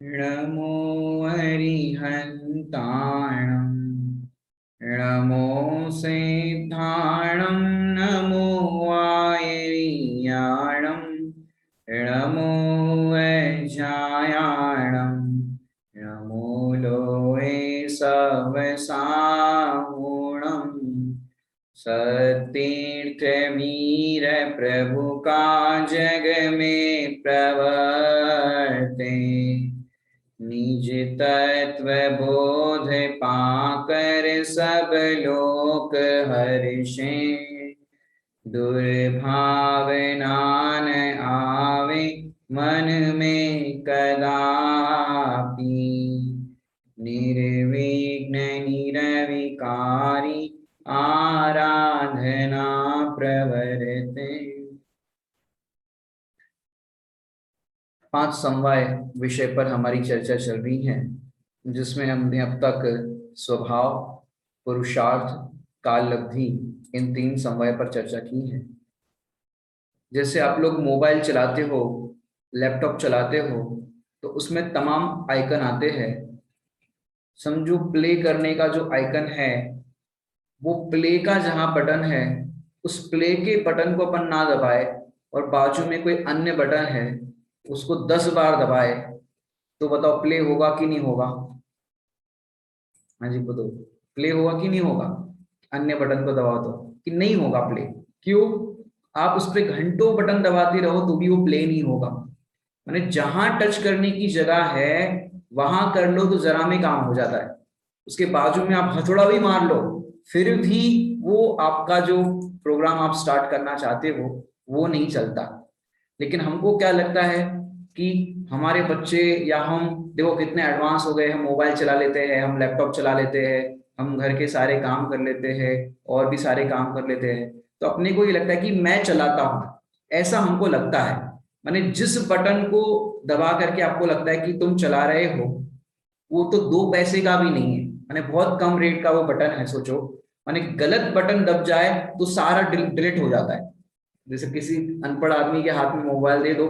नमो अरिहन्ताणं नमो सिद्धाणं नमो वायरियाणं नमो वैज्ञायाणं नमो लोये सवसाहुणं सतीर्थ वीर प्रभु का जग में प्रवर्ते निज तत्व बोध पाकर सब लोक हर्षें दुर्भावना न आवे मन में कदापि निर्विघ्न निरविकारी आराधना प्रवर्ते। 5 समवाय विषय पर हमारी चर्चा चल रही है, जिसमें हमने अब तक स्वभाव, पुरुषार्थ, काल लब्धि इन 3 समवाय पर चर्चा की है। जैसे आप लोग मोबाइल चलाते हो, लैपटॉप चलाते हो, तो उसमें तमाम आइकन आते हैं। समझो प्ले करने का जो आइकन है, वो प्ले का जहां बटन है, उस प्ले के बटन को अपन ना दबाए और बाजू में कोई अन्य बटन है उसको 10 बार दबाए, तो बताओ प्ले होगा कि नहीं होगा? हाँ जी बताओ, प्ले होगा कि नहीं होगा? अन्य बटन को दबाओ तो कि नहीं होगा प्ले। क्यों? आप उस पर घंटों बटन दबाते रहो तो भी वो प्ले नहीं होगा। मैंने जहां टच करने की जगह है वहां कर लो तो जरा में काम हो जाता है। उसके बाजू में आप हथौड़ा भी मार लो, फिर भी वो आपका जो प्रोग्राम आप स्टार्ट करना चाहते हो वो नहीं चलता। लेकिन हमको क्या लगता है कि हमारे बच्चे या हम देखो कितने एडवांस हो गए, हम मोबाइल चला लेते हैं, हम लैपटॉप चला लेते हैं, हम घर के सारे काम कर लेते हैं और भी सारे काम कर लेते हैं। तो अपने को ये लगता है कि मैं चलाता हूं, ऐसा हमको लगता है। माने जिस बटन को दबा करके आपको लगता है कि तुम चला रहे हो, वो तो 2 पैसे का भी नहीं है, माने बहुत कम रेट का वो बटन है। सोचो, माने गलत बटन दब जाए तो सारा डिलीट हो जाता है। जैसे किसी अनपढ़ आदमी के हाथ में मोबाइल दे दो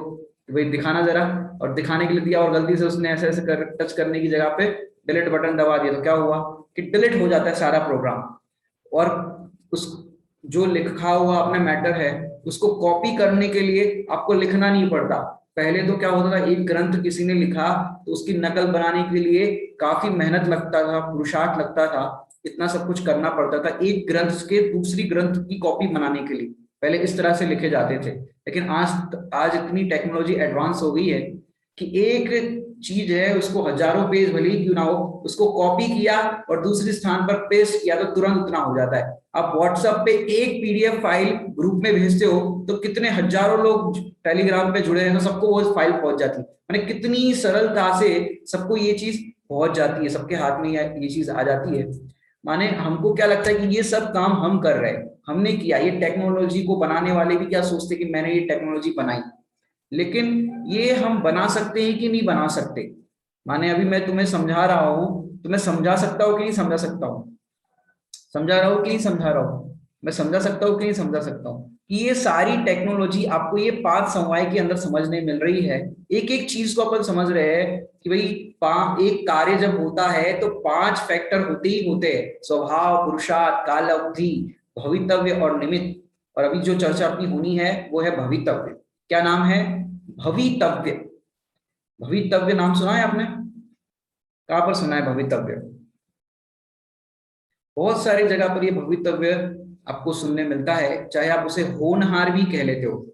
कि भाई दिखाना जरा, और दिखाने के लिए दिया और गलती से उसने ऐसे ऐसे टच करने की जगह पे डिलीट बटन दबा दिया, तो क्या हुआ कि डिलीट हो जाता है सारा प्रोग्राम। और उस जो लिखा हुआ अपना मैटर है उसको कॉपी करने के लिए आपको लिखना नहीं पड़ता। पहले तो क्या होता था, एक ग्रंथ किसी ने लिखा तो उसकी नकल बनाने के लिए काफी मेहनत लगता था, पुरुषार्थ लगता था, इतना सब कुछ करना पड़ता था एक ग्रंथ के दूसरी ग्रंथ की कॉपी बनाने के लिए। पहले इस तरह से लिखे जाते थे। लेकिन आज इतनी टेक्नोलॉजी एडवांस हो गई है कि एक चीज है, उसको हजारों पेज भले ही क्यों ना हो, उसको कॉपी किया और दूसरे स्थान पर पेस्ट किया तो तुरंत उतना हो जाता है। आप व्हाट्सएप पे एक पीडीएफ फाइल ग्रुप में भेजते हो तो कितने हजारों लोग टेलीग्राम पे जुड़े हैं तो सबको वो फाइल पहुंच जाती है। मैंने कितनी सरलता से सबको ये चीज पहुंच जाती है, सबके हाथ में ये चीज आ जाती है। माने हमको क्या लगता है कि ये सब काम हम कर रहे हैं, हमने किया। ये टेक्नोलॉजी को बनाने वाले भी क्या सोचते कि मैंने ये टेक्नोलॉजी बनाई, लेकिन ये हम बना सकते हैं कि नहीं बना सकते? माने अभी मैं तुम्हें समझा रहा हूं तो मैं समझा सकता हूँ कि नहीं समझा सकता हूँ? समझा रहा हूँ कि नहीं समझा रहा हूँ? मैं समझा सकता हूँ कि नहीं समझा सकता हूँ कि ये सारी टेक्नोलॉजी आपको ये 5 समवाय के अंदर समझने मिल रही है। एक एक चीज को अपन समझ रहे हैं कि भाई एक कार्य जब होता है तो 5 फैक्टर होते ही होते हैं, स्वभाव, पुरुषार्थ, काल अवधि, भवितव्य और निमित्त। और अभी जो चर्चा अपनी होनी है वो है भवितव्य। क्या नाम है? भवितव्य। भवितव्य नाम सुना है आपने? कहां पर सुना है भवितव्य? बहुत सारी जगह पर ये भवितव्य आपको सुनने मिलता है, चाहे आप उसे होनहार भी कह लेते हो।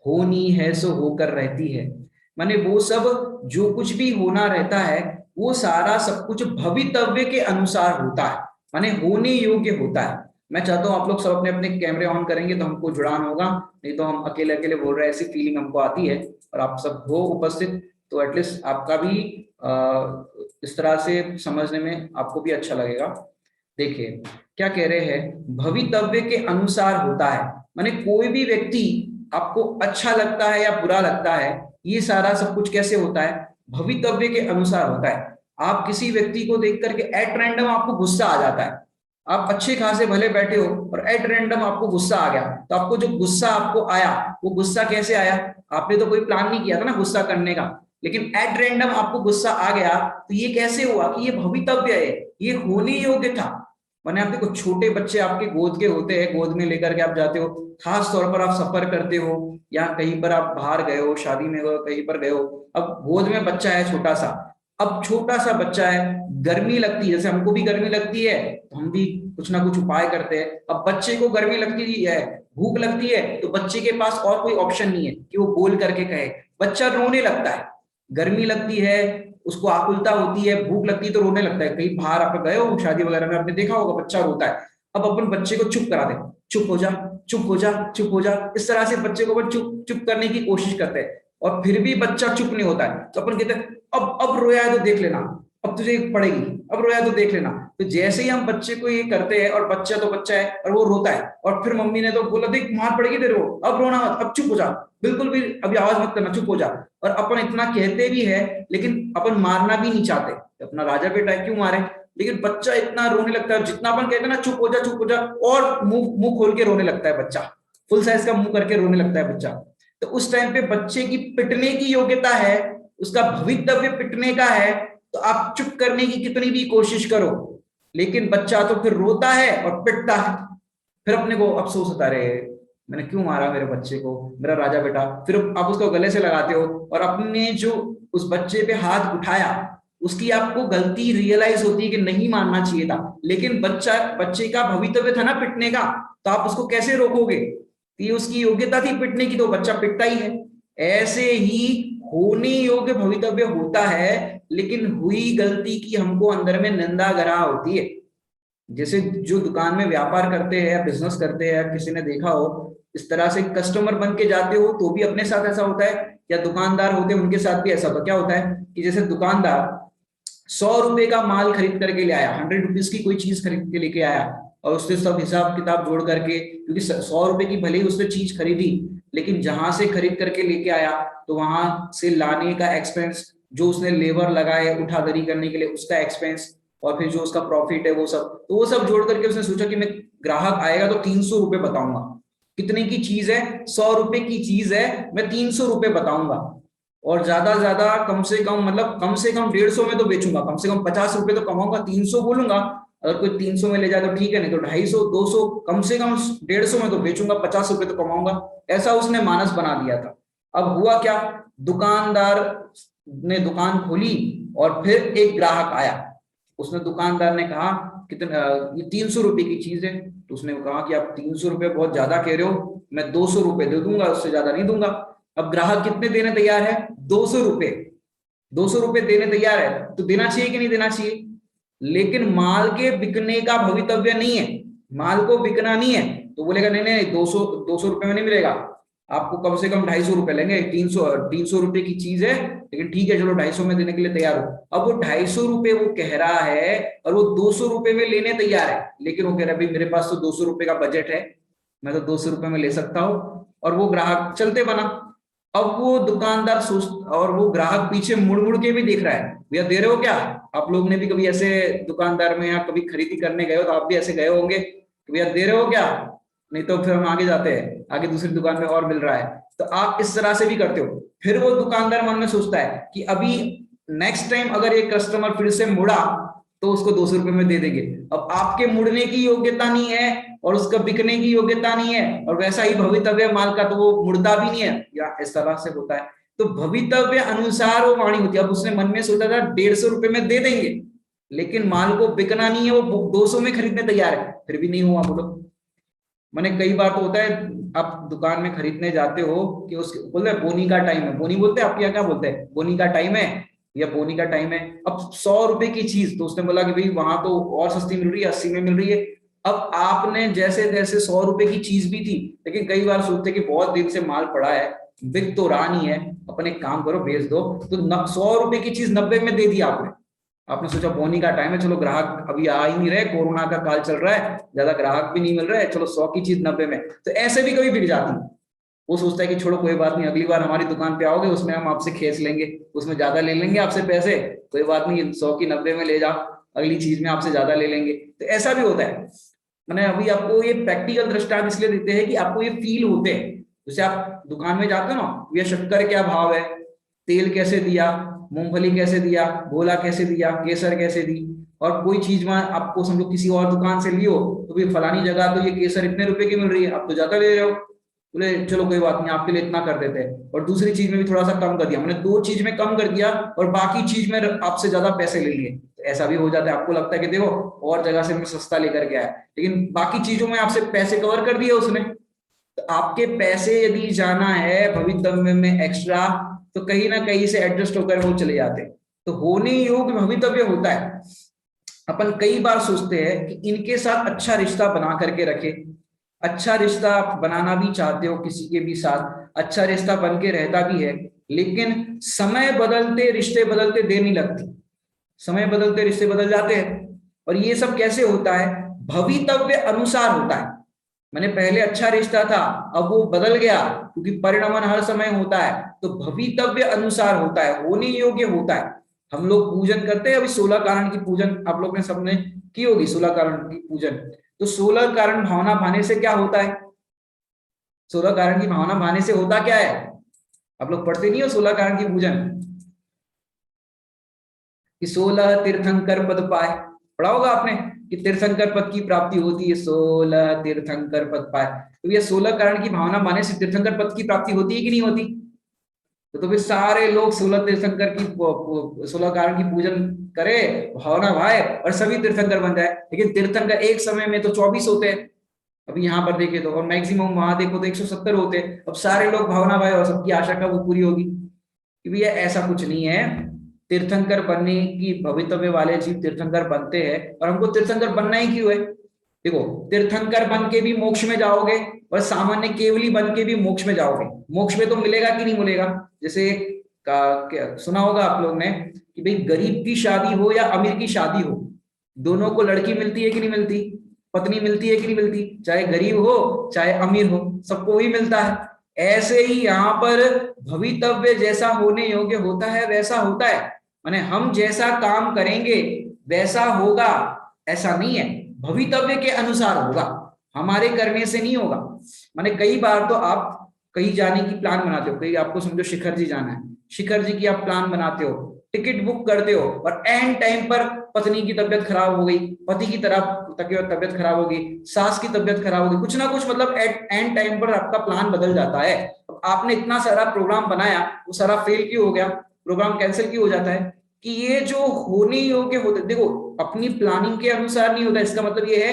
होनी है सो होकर रहती है, माने वो सब जो कुछ भी होना रहता है वो सारा सब कुछ भवितव्य के अनुसार होता है, माने होने योग्य होता है। मैं चाहता हूं आप लोग सब अपने अपने कैमरे ऑन करेंगे तो हमको जुड़ान होगा, नहीं तो हम अकेले अकेले बोल रहे हैं ऐसी फीलिंग हमको आती है। और आप सब हो उपस्थित तो एटलीस्ट आपका भी इस तरह से समझने में आपको भी अच्छा लगेगा। देखिए क्या कह रहे हैं, भवितव्य के अनुसार होता है, माने कोई भी व्यक्ति आपको अच्छा लगता है या बुरा लगता है, ये सारा सब कुछ कैसे होता है? भवितव्य के अनुसार होता है। आप किसी व्यक्ति को देख करके एट रैंडम आपको गुस्सा आ जाता है, आप अच्छे खासे भले बैठे हो और एट रैंडम आपको गुस्सा आ गया, तो आपको जो गुस्सा आपको आया वो गुस्सा कैसे आया? आपने तो कोई प्लान नहीं किया था ना गुस्सा करने का। लेकिन एट रैंडम आपको गुस्सा आ गया, तो ये कैसे हुआ कि ये भवितव्य है, ये होने योग्य था। मैंने आप देखो, छोटे बच्चे आपके गोद के होते हैं, गोद में लेकर के आप जाते हो, खास तौर पर आप सफर करते हो या कहीं पर आप बाहर गए हो, शादी में हो, कहीं पर गए हो, अब गोद में बच्चा है छोटा सा। अब छोटा सा बच्चा है, गर्मी लगती है, जैसे हमको भी गर्मी लगती है तो हम भी कुछ ना कुछ उपाय करते हैं। अब बच्चे को गर्मी लगती है, भूख लगती है, तो बच्चे के पास और कोई ऑप्शन नहीं है कि वो बोल करके कहे, बच्चा रोने लगता है। गर्मी लगती है, उसको आकुलता होती है, भूख लगती है तो रोने लगता है। कहीं बाहर आप गए हो शादी वगैरह में, आपने देखा होगा बच्चा रोता है। अब अपन बच्चे को चुप करा दे, चुप हो जा, चुप हो जा, चुप हो जा, इस तरह से बच्चे को अपन चुप चुप करने की कोशिश करते हैं, और फिर भी बच्चा चुप नहीं होता है। तो अपन कहते हैं अब रोया है तो देख लेना, अब तुझे पड़ेगी, अब रोया तो देख लेना। तो जैसे ही हम बच्चे को ये करते हैं, और बच्चा तो बच्चा है और वो रोता है, और फिर मम्मी ने तो बोला देख मार पड़ेगी तेरे को, अब रोना मत, अब चुप हो जा, बिल्कुल भी अभी आवाज मत करना, चुप हो जा। और अपन इतना कहते भी है, लेकिन अपन मारना भी नहीं चाहते, अपना राजा बेटा है क्यों मारे। लेकिन बच्चा इतना रोने लगता है, जितना अपन कहते हैं ना चुप हो जा चुप हो जा, और मुंह मुंह खोल के रोने लगता है बच्चा, फुल साइज का मुंह करके रोने लगता है बच्चा। तो उस टाइम पे बच्चे की पिटने की योग्यता है, उसका भवितव्य पिटने का है, तो आप चुप करने की कितनी भी कोशिश करो, लेकिन बच्चा तो फिर रोता है और पिटता है। फिर अपने को अफसोस होता रहे, मैंने क्यों मारा मेरे बच्चे को, मेरा राजा बेटा। फिर आप उसको गले से लगाते हो, और अपने जो उस बच्चे पे हाथ उठाया, उसकी आपको गलती रियलाइज होती है कि नहीं मानना चाहिए था, लेकिन बच्चे का भवितव्य था ना पिटने का, तो आप उसको कैसे रोकोगे। ये उसकी योग्यता थी पिटने की, तो बच्चा पिटता ही है। ऐसे ही होने योग्य भवितव्य होता है, लेकिन हुई गलती की हमको अंदर में निंदा ग्रह होती है। जैसे जो दुकान में व्यापार करते हैं या बिजनेस करते हैं, किसी ने देखा हो, इस तरह से कस्टमर बन के जाते हो तो भी अपने साथ ऐसा होता है, या दुकानदार होते हैं उनके साथ भी ऐसा होता है। क्या होता है कि जैसे दुकानदार 100 रुपए का माल खरीद करके ले आया, 100 रुपीज की कोई चीज खरीद के लेके आया, और उससे सब हिसाब किताब जोड़ करके, क्योंकि 100 रुपए की भले ही उसने चीज खरीदी, लेकिन जहां से खरीद करके लेके आया तो वहां से लाने का एक्सपेंस, जो उसने लेबर लगाए उठाधरी करने के लिए उसका एक्सपेंस, और फिर जो उसका प्रॉफिट है वो सब, तो वो सब जोड़ करके उसने सोचा कि मैं ग्राहक आएगा तो 300 रुपए बताऊंगा। कितने की चीज है, 100 रुपए की चीज है, मैं 300 रुपए बताऊंगा। और ज्यादा कम से कम, मतलब कम से कम 150 में तो बेचूंगा, कम से कम 50 रुपए तो कमाऊंगा, 300 बोलूंगा। अगर कोई 300 में ले जाए तो ठीक है, नहीं तो 250 200, कम से कम 150 में तो बेचूंगा, 50 रुपए तो कमाऊंगा। ऐसा उसने मानस बना दिया था। अब हुआ क्या, दुकानदार ने दुकान खोली, और फिर एक ग्राहक आया, उसने दुकानदार ने कहा कितना, ये 300 रुपए की चीज है। तो उसने कहा कि आप 300 रुपए बहुत ज्यादा कह रहे हो, मैं 200 रुपए दे दूंगा, उससे ज्यादा नहीं दूंगा। अब ग्राहक कितने देने तैयार है, 200 रुपए, 200 रुपए देने तैयार है, तो देना चाहिए कि नहीं देना चाहिए। लेकिन माल के बिकने का भवितव्य नहीं है, माल को बिकना नहीं है, तो बोलेगा नहीं नहीं, 200 रुपए में नहीं मिलेगा, आपको कम से कम 250 रुपए लेंगे, 300 रुपए की चीज है, लेकिन ठीक है चलो 250 में देने के लिए तैयार हो। अब वो 250 रुपए वो कह रहा है, और वो 200 रुपए में लेने तैयार है, लेकिन वो कह रहा है भाई मेरे पास तो 200 रुपए का बजट है, मैं तो 200 रुपए में ले सकता हूँ। और वो ग्राहक चलते बना। अब वो दुकानदार सोच, और वो ग्राहक पीछे मुड़ मुड़ के भी देख रहा है, भैया दे रहे हो क्या। आप लोग ने भी कभी ऐसे दुकानदार में या कभी खरीदी करने गए हो, तो आप भी ऐसे गए होंगे कि भैया दे रहे हो क्या, नहीं तो फिर हम आगे जाते हैं, आगे दूसरी दुकान में और मिल रहा है। तो आप इस तरह से भी करते हो। फिर वो दुकानदार मन में सोचता है कि अभी नेक्स्ट टाइम अगर ये कस्टमर फिर से मुड़ा, तो उसको 200 रुपए में दे देंगे। अब आपके मुड़ने की योग्यता नहीं है, और उसका बिकने की योग्यता नहीं है, और वैसा ही भवितव्य माल का, तो वो मुड़ता भी नहीं है, या इस तरह से होता है। तो भवितव्य अनुसार वो वाणी होती है। अब उसने मन में सोचा था 150 रुपए में दे देंगे, लेकिन माल को बिकना नहीं है, वो 200 में खरीदने तैयार है, फिर भी नहीं हुआ। बोलो, मैंने कई बार तो होता है, आप दुकान में खरीदने जाते हो कि उसके बोलते हैं बोनी का टाइम है, बोनी बोलते हैं आप यहाँ क्या बोलते हैं, बोनी का टाइम है, या बोनी का टाइम है। अब 100 रुपए की चीज, तो उसने बोला कि भाई वहां तो और सस्ती मिल रही है, 80 में मिल रही है। अब आपने जैसे तैसे 100 रुपए की चीज भी थी, लेकिन कई बार सोचते कि बहुत दिन से माल पड़ा है, बिक तो रहा नहीं है, अपन एक काम करो बेच दो, तो 100 रुपए की चीज 90 में दे दी आपने। आपने सोचा बोनी का टाइम है, चलो ग्राहक अभी आ ही नहीं रहे, कोरोना का काल चल रहा है, ज्यादा ग्राहक भी नहीं मिल रहे, चलो 100 की चीज 90 में, तो ऐसे भी कभी बिक जाती है। वो सोचता है कि छोड़ो कोई बात नहीं, अगली बार हमारी दुकान पे आओगे उसमें हम आपसे खींच लेंगे, उसमें ज्यादा ले लेंगे आपसे पैसे, कोई बात नहीं, 100 की 90 में ले जाओ, अगली चीज में आपसे ज्यादा ले लेंगे। तो ऐसा भी होता है। मैंने अभी आपको ये प्रैक्टिकल दृष्टांत इसलिए देते हैं कि आपको ये फील होते हैं। जैसे आप दुकान में जाते हो ना, ये शक्कर क्या भाव है, तेल कैसे दिया, मूंगफली कैसे दिया, गोला कैसे दिया, केसर कैसे दी। और कोई चीज में आपको समझो किसी और दुकान से लियो तो भी फलानी जगह तो ये केसर इतने रुपए की मिल रही है, आप तो ज्यादा ले रहे हो, बोले चलो कोई बात नहीं आपके लिए इतना कर देते हैं, और दूसरी चीज में भी थोड़ा सा कम कर दिया, मैंने दो चीज में कम कर दिया और बाकी चीज में आपसे ज्यादा पैसे ले लिए। तो ऐसा भी हो जाता है, आपको लगता है कि देखो और जगह से मैं सस्ता लेकर के आया, लेकिन बाकी चीजों में आपसे पैसे कवर कर दिए उसने। तो आपके पैसे यदि जाना है भवितव्य में एक्स्ट्रा, तो कहीं ना कहीं से एडजस्ट होकर वो चले जाते हैं। तो होने योग्य भवितव्य होता है। अपन कई बार सोचते हैं कि इनके साथ अच्छा रिश्ता बना करके रखे, अच्छा रिश्ता बनाना भी चाहते हो किसी के भी साथ, अच्छा रिश्ता बन के रहता भी है, लेकिन समय बदलते रिश्ते बदलते देर नहीं लगती, समय बदलते रिश्ते बदल जाते हैं। और ये सब कैसे होता है, भवितव्य अनुसार होता है। मैंने पहले अच्छा रिश्ता था, अब वो बदल गया, क्योंकि परिणमन हर समय होता है, तो भवितव्य अनुसार होता है, होने योग्य होता है। हम लोग पूजन करते हैं, अभी 16 कारण की पूजन आप लोग ने सबने की होगी, 16 कारण की पूजन। तो 16 कारण भावना भाने से क्या होता है, 16 कारण की भावना भाने से होता क्या है, आप लोग पढ़ते नहीं हो 16 कारण की पूजन कि 16 तीर्थंकर पद पाए, पढ़ा होगा आपने कि तीर्थंकर पद की प्राप्ति होती है, 16 तीर्थंकर पद पाए। तो ये 16 कारण की भावना माने से तीर्थंकर पद की प्राप्ति होती है कि नहीं होती। तो फिर सारे लोग 16 तीर्थंकर की 16 कारण की पूजन करे, भावना भाए और सभी तीर्थंकर बन जाए। लेकिन तीर्थंकर एक समय में तो 24 होते हैं, अभी यहाँ पर देखे तो, और मैक्सिमम वहां देखो तो 170 होते हैं। अब सारे लोग भावना भाई और सबकी आशा का वो पूरी होगी कि भैया ऐसा कुछ नहीं है। तीर्थंकर बनने की भवितव्य वाले जीव तीर्थंकर बनते हैं, और हमको तीर्थंकर बनना ही क्यों है। देखो तीर्थंकर बन के भी मोक्ष में जाओगे और सामान्य केवली बन के भी मोक्ष में जाओगे, मोक्ष में तो मिलेगा कि नहीं मिलेगा। जैसे क्या सुना होगा आप लोग ने कि भाई गरीब की शादी हो या अमीर की शादी हो, दोनों को लड़की मिलती है कि नहीं मिलती, पत्नी मिलती है कि नहीं मिलती, चाहे गरीब हो चाहे अमीर हो, सबको ही मिलता है। ऐसे ही यहाँ पर भवितव्य जैसा होने योग्य होता है वैसा होता है, माने हम जैसा काम करेंगे वैसा होगा, ऐसा नहीं है, भवितव्य के अनुसार होगा, हमारे करने से नहीं होगा। माने कई बार तो आप कहीं जाने की प्लान बनाते हो, कहीं आपको समझो शिखर जी जाना है, शिखर जी की आप प्लान बनाते हो, टिकट बुक करते हो, और एंड टाइम पर पत्नी की तबीयत खराब हो गई, पति की तरफ तबीयत खराब हो गई, सास की तबीयत खराब हो गई, कुछ ना कुछ मतलब एंड टाइम पर आपका प्लान बदल जाता है। आपने इतना सारा प्रोग्राम बनाया, वो सारा फेल क्यों हो गया, प्रोग्राम कैंसिल क्यों हो जाता है, कि ये जो होने योग्य होते, देखो अपनी प्लानिंग के अनुसार नहीं होता, इसका मतलब ये है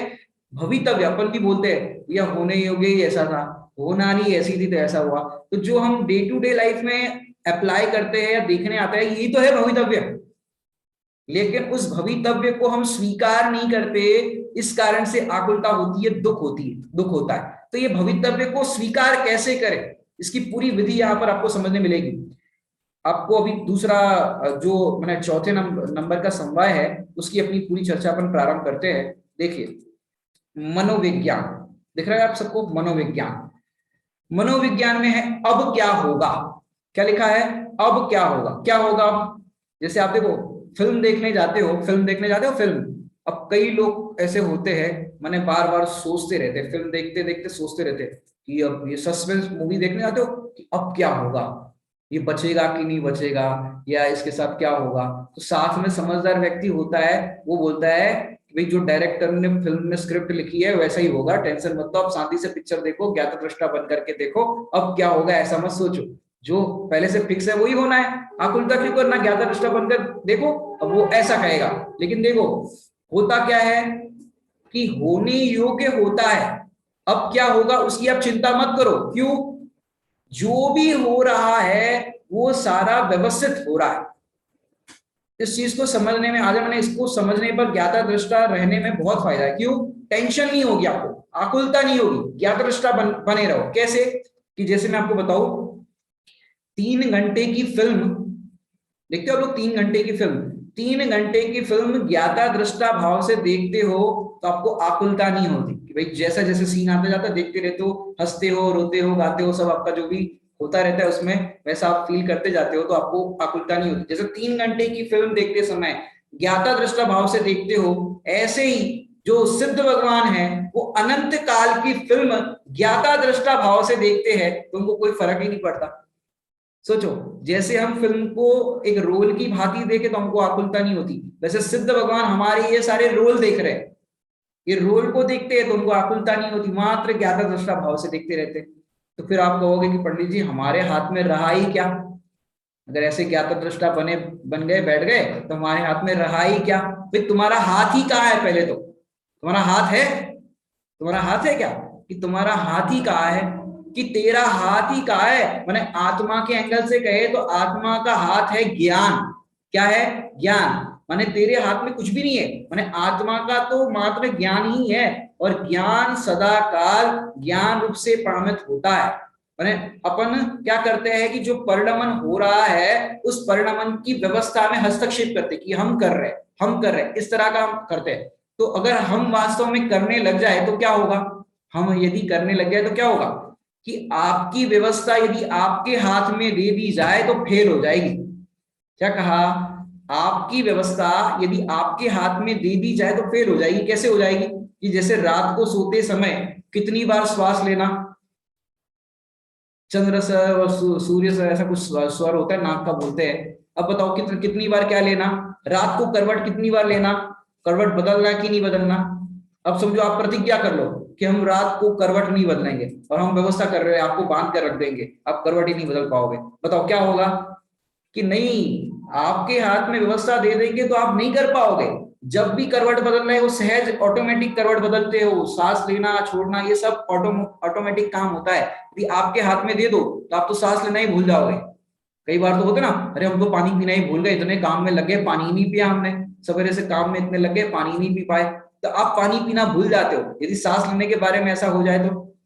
भवितव्य। अपन भी बोलते हैं या होने योग्य ही ऐसा था, होना नहीं ऐसी थी तो ऐसा हुआ। तो जो हम डे टू डे लाइफ में अप्लाई करते हैं या देखने आता है, यही तो है भवितव्य। लेकिन उस भवितव्य को हम स्वीकार नहीं करते, इस कारण से आकुलता होती है, दुख होती है, दुख होता है। तो ये भवितव्य को स्वीकार कैसे करें, इसकी पूरी विधि यहां पर आपको समझने मिलेगी। आपको अभी दूसरा जो मैंने चौथे नंबर का समवाय है उसकी अपनी पूरी चर्चा अपन प्रारंभ करते हैं। देखिए मनोविज्ञान दिख रहा है आप सबको, मनोविज्ञान, मनोविज्ञान में है अब क्या होगा, क्या लिखा है, अब क्या होगा, क्या होगा अब। जैसे आप देखो फिल्म देखने जाते हो, फिल्म, अब कई लोग ऐसे होते हैं मैंने बार बार सोचते रहते, फिल्म देखते देखते सोचते रहते कि अब ये सस्पेंस मूवी देखने जाते हो कि अब क्या होगा, ये बचेगा कि नहीं बचेगा, या इसके साथ क्या होगा। तो साथ में समझदार व्यक्ति होता है, वो बोलता है कि भाई जो डायरेक्टर ने फिल्म में स्क्रिप्ट लिखी है वैसा ही होगा, टेंशन मत लो, आप शांति से पिक्चर देखो, ज्ञातद्रष्टा बन करके देखो, अब क्या होगा ऐसा मत सोचो, जो पहले से फिक्स है वही होना है, आकुलता क्यों करना, ज्ञातद्रष्टा बनकर देखो, अब वो ऐसा कहेगा। लेकिन देखो होता क्या है कि होने योग्य होता है, अब क्या होगा उसकी आप चिंता मत करो, क्यों, जो भी हो रहा है वो सारा व्यवस्थित हो रहा है। इस चीज को समझने में, आज मैंने इसको समझने पर ज्ञाता दृष्टा रहने में बहुत फायदा है। क्यों, टेंशन नहीं होगी आपको, आकुलता नहीं होगी, ज्ञाता दृष्टा बने रहो। कैसे, कि जैसे मैं आपको बताऊं, 3 घंटे की फिल्म देखते हो आप लोग, 3 घंटे की फिल्म, 3 घंटे की फिल्म ज्ञाता दृष्टा भाव से देखते हो तो आपको आकुलता नहीं होती कि भाई जैसा जैसे सीन आता जाता देखते रहते हो, हंसते हो, रोते हो, गाते हो, सब आपका जो भी होता रहता है उसमें वैसा आप फील करते जाते हो, तो आपको आकुलता नहीं होती। जैसे 3 घंटे की फिल्म देखते समय ज्ञाता दृष्टा भाव से देखते हो, ऐसे ही जो सिद्ध भगवान है वो अनंत काल की फिल्म ज्ञाता दृष्टा भाव से देखते हैं तो उनको कोई फर्क ही नहीं पड़ता। सोचो, जैसे हम फिल्म को एक रोल की भांति देखे तो हमको आकुलता नहीं होती, वैसे सिद्ध भगवान हमारे ये सारे रोल देख रहे हैं, ये रोल को देखते हैं तो उनको आकुलता नहीं होती, मात्र ज्ञाता दृष्टा भाव से देखते रहते। तो फिर आप कहोगे कि पंडित जी हमारे हाथ में रहा ही क्या, अगर ऐसे ज्ञाता दृष्टा बन गए बैठ गए तो हमारे हाथ में रहा ही क्या। भाई तुम्हारा हाथ ही कहाँ है, पहले तो तुम्हारा हाथ है, तुम्हारा हाथ है क्या, कि तुम्हारा हाथ ही कहाँ है, कि तेरा हाथ ही कहाँ है। मैंने आत्मा के एंगल से कहे तो आत्मा का हाथ है ज्ञान। क्या है, ज्ञान। माने तेरे हाथ में कुछ भी नहीं है, माने आत्मा का तो मात्र ज्ञान ही है, और ज्ञान सदा काल ज्ञान रूप से परिणत होता है। माने अपन क्या करते हैं कि जो परिणमन हो रहा है उस परिणमन की व्यवस्था में हस्तक्षेप करते कि हम कर रहे हैं, हम कर रहे हैं, इस तरह का हम करते हैं। तो अगर हम वास्तव में करने लग जाए तो क्या होगा, हम यदि करने लग जाए तो क्या होगा कि आपकी व्यवस्था यदि आपके हाथ में दे दी जाए तो फेल हो जाएगी। क्या कहा, आपकी व्यवस्था यदि आपके हाथ में दे दी जाए तो फेल हो जाएगी। कैसे हो जाएगी, कि जैसे रात को सोते समय कितनी बार श्वास लेना, चंद्र से और सूर्य से ऐसा कुछ स्वर होता है नाक का बोलते हैं। अब बताओ कितनी बार क्या लेना, रात को करवट कितनी बार लेना, करवट बदलना कि नहीं बदलना। अब समझो आप प्रतिज्ञा कर लो कि हम रात को करवट नहीं बदलेंगे, और हम व्यवस्था कर रहे हैं आपको बांध कर रख देंगे, आप करवट ही नहीं बदल पाओगे। बताओ क्या होगा, कि नहीं, आपके हाथ में व्यवस्था दे देंगे तो आप नहीं कर पाओगे। जब भी करवट बदलना है वो सहज ऑटोमेटिक करवट बदलते हो, सांस लेना छोड़ना ये सब ऑटोमेटिक काम होता है। यदि आपके हाथ में दे दो तो आप तो सांस लेना ही भूल जाओगे। कई बार तो होता ना, अरे हम तो पानी पीना ही भूल गए, इतने काम में लगे पानी ही नहीं पिया हमने, सवेरे से काम में इतने लगे पानी नहीं पी पाए। तो आप पानी पीना भूल जाते हो यदि सांस लेने के बारे में ऐसा हो जाए तो।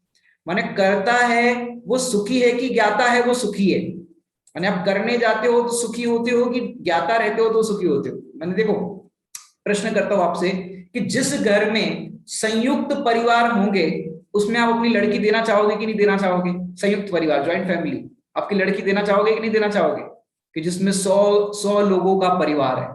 माने करता है वो सुखी है कि ज्ञाता है वो सुखी है। माने आप करने जाते हो तो सुखी होते हो कि ज्ञाता रहते हो तो सुखी होते हो। मैंने देखो प्रश्न करता हूं आपसे कि जिस घर में संयुक्त परिवार होंगे उसमें आप अपनी लड़की देना चाहोगे कि नहीं देना चाहोगे। संयुक्त परिवार, ज्वाइंट फैमिली, आपकी लड़की देना चाहोगे कि नहीं देना चाहोगे, कि जिसमें 100 लोगों का परिवार है।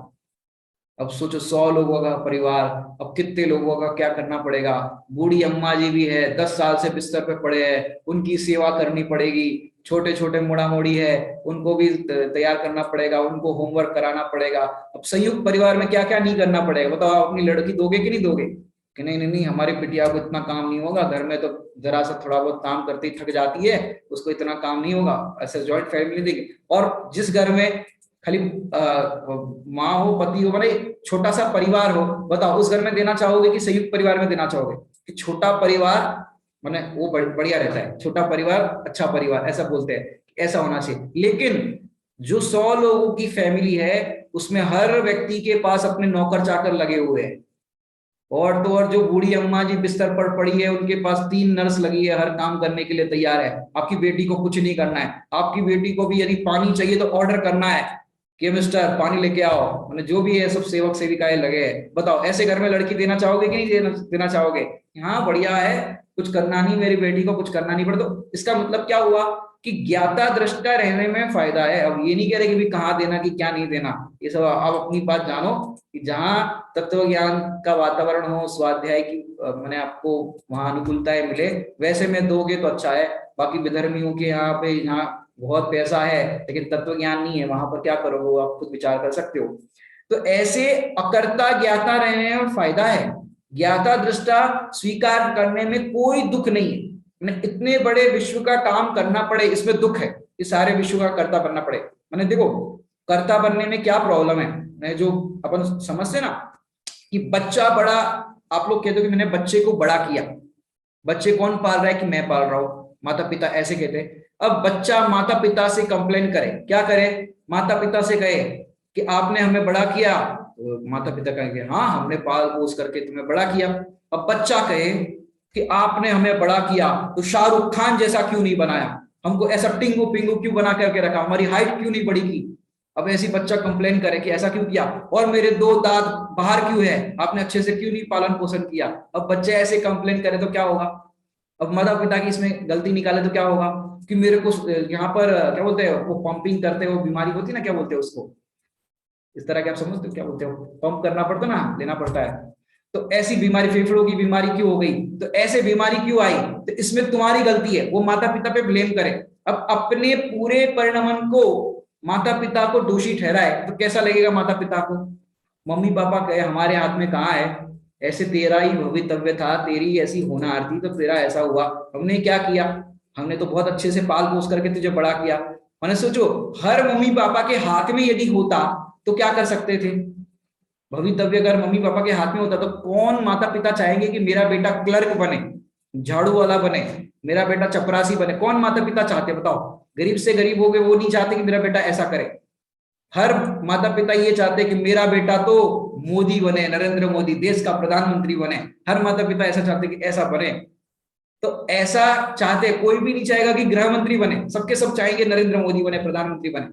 अब सोचो 100 लोगों का परिवार, अब कितने लोगों का क्या करना पड़ेगा। बूढ़ी अम्मा जी भी है, 10 साल से बिस्तर पे पड़े हैं, उनकी सेवा करनी पड़ेगी। छोटे छोटे मुड़ा मोड़ी है, उनको भी तैयार करना पड़ेगा, उनको होमवर्क कराना पड़ेगा। अब संयुक्त परिवार में क्या क्या नहीं करना पड़ेगा, बताओ आप अपनी लड़की दोगे कि नहीं दोगे, कि नहीं नहीं नहीं हमारी बिटिया को इतना काम नहीं होगा, घर में तो जरा सा थोड़ा बहुत काम करते ही थक जाती है, उसको इतना काम नहीं होगा। ऐसे जॉइंट फैमिली देंगे। और जिस घर में खाली माँ हो पति हो, माने छोटा सा परिवार हो, बताओ उस घर में देना चाहोगे कि संयुक्त परिवार में देना चाहोगे। कि छोटा परिवार माने वो बढ़िया रहता है, छोटा परिवार अच्छा परिवार ऐसा बोलते हैं, ऐसा होना चाहिए। लेकिन जो 100 लोगों की फैमिली है उसमें हर व्यक्ति के पास अपने नौकर चाकर लगे हुए हैं, और तो और जो बूढ़ी अम्मा जी बिस्तर पर पड़ी है उनके पास 3 नर्स लगी है, हर काम करने के लिए तैयार है। आपकी बेटी को कुछ नहीं करना है, आपकी बेटी को भी यदि पानी चाहिए तो ऑर्डर करना है कि मिस्टर पानी लेके आओ, मैंने जो भी है सब सेवक सेविकाएं लगे हैं। बताओ ऐसे घर में लड़की देना चाहोगे कि नहीं देना चाहोगे। हाँ बढ़िया है, कुछ करना नहीं, मेरी बेटी को कुछ करना नहीं पड़ता। तो इसका मतलब क्या हुआ कि ज्ञाता दृष्टा रहने में फायदा है। अब ये नहीं कह रहे कि भी कहाँ देना कि क्या नहीं देना, ये सब आप अपनी बात जानो कि जहाँ तत्व ज्ञान का वातावरण हो, स्वाध्याय की मैंने आपको वहां अनुकूलताएं मिले वैसे में दोगे तो अच्छा है। बाकी विधर्मियों के यहाँ पे, यहाँ बहुत पैसा है लेकिन तत्व ज्ञान नहीं है, वहां पर क्या करोगे वो आप खुद विचार कर सकते हो। तो ऐसे अकर्ता ज्ञाता रहने में फायदा है, ज्ञाता दृष्टा स्वीकार करने में कोई दुख नहीं है। इतने बड़े विश्व का काम करना पड़े इसमें दुख है, इस सारे विश्व का कर्ता बनना पड़े। मैंने देखो कर्ता बनने में क्या प्रॉब्लम है, जो अपन समझते ना कि बच्चा बड़ा, आप लोग कहते हो कि मैंने बच्चे को बड़ा किया। बच्चे कौन पाल रहा है, कि मैं पाल रहा हूं, माता पिता ऐसे कहते हैं। अब बच्चा माता पिता से कंप्लेन करे, क्या करे, माता पिता से कहे कि आपने हमें बड़ा किया, तो माता पिता कहेंगे हाँ हमने पाल पोस करके तुम्हें बड़ा किया। अब बच्चा कहे कि आपने हमें बड़ा किया तो शाहरुख खान जैसा क्यों नहीं बनाया, हमको ऐसा टिंगू पिंगू क्यों बना करके रखा, हमारी हाइट क्यों नहीं बढ़ी की। अब ऐसी बच्चा कंप्लेन करे कि ऐसा क्यों किया, और मेरे 2 दांत बाहर क्यों है, आपने अच्छे से क्यों नहीं पालन पोषण किया। अब बच्चे ऐसे कंप्लेन करे तो क्या होगा। अब माता पिता की इसमें गलती निकाले तो क्या होगा, कि मेरे को यहाँ पर क्या बोलते हैं वो पंपिंग करते हो, बीमारी होती है ना, क्या बोलते हैं उसको, इस तरह के आप समझते हो क्या बोलते हो, पंप करना पड़ता ना, लेना पड़ता है। तो ऐसी बीमारी, फेफड़ों की बीमारी क्यों हो गई, तो ऐसे बीमारी क्यों आई, तो इसमें तुम्हारी गलती है, वो माता पिता पे ब्लेम करे। अब अपने पूरे परिणमन को माता पिता को दोषी ठहराए तो कैसा लगेगा माता पिता को? मम्मी पापा कहे हमारे हाथ में कहाँ है, ऐसे तेरा ही भवितव्य था, तेरी ऐसी होनहार थी तो तेरा ऐसा हुआ, हमने क्या किया, हमने तो बहुत अच्छे से पाल पोस करके तुझे बड़ा किया। मैंने सोचो हर मम्मी पापा के हाथ में यदि होता तो क्या कर सकते थे? भवितव्य अगर मम्मी पापा के हाथ में होता तो कौन माता पिता चाहेंगे कि मेरा बेटा क्लर्क बने, झाड़ू वाला बने, मेरा बेटा चपरासी बने? कौन माता पिता चाहते बताओ? गरीब से गरीब हो गए वो नहीं चाहते कि मेरा बेटा ऐसा करे। हर माता पिता ये चाहते कि मेरा बेटा तो मोदी बने, नरेंद्र मोदी देश का प्रधानमंत्री बने। हर माता पिता ऐसा चाहते कि ऐसा बने। तो ऐसा चाहते, कोई भी नहीं चाहेगा कि गृह मंत्री बने, सबके सब चाहेंगे नरेंद्र मोदी बने, प्रधानमंत्री बने।